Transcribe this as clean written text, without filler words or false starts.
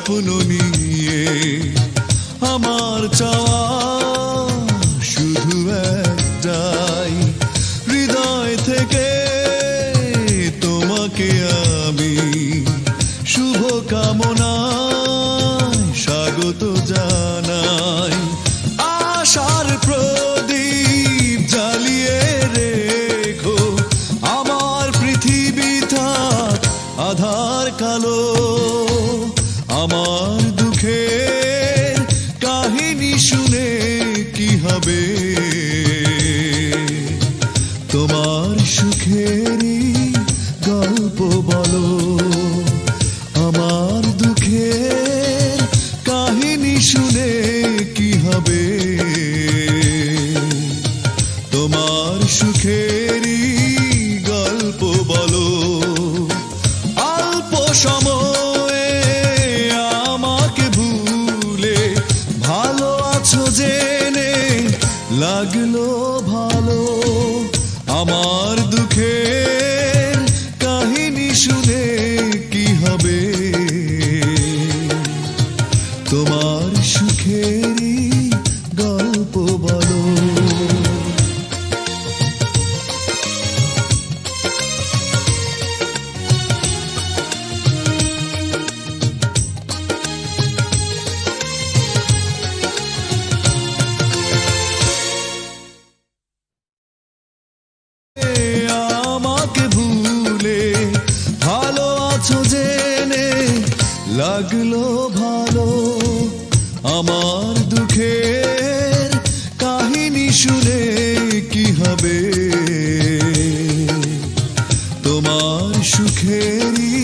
স্বপ্ন নিয়ে আমার চাওয়া শুধু একটাই, হৃদয় থেকে তোমাকে আমি শুভ কামনায় স্বাগত জানাই। আশার প্রদীপ জ্বালিয়ে রেখো, আমার পৃথিবী থাক আধার কালো। আমার দুঃখের কাহিনী শুনে কি হবে, তোমার সুখেরই গল্প বলো। আমার দুঃখের কাহিনী শুনে কি হবে, তোমার সুখেরই গল্প বলো। অল্প সময়ে আমাকে ভুলে ভালো আছো জেনে লাগলো ভালো। আমার দুঃখের কাহিনী শুনে কি হবে, তোমার সুখেরই গল্প বলো। আমাকে ভুলে ভালো আছো জেনে লাগলো ভালো। আমার দুঃখের কাহিনী শুনে কি হবে, তোমার সুখেরই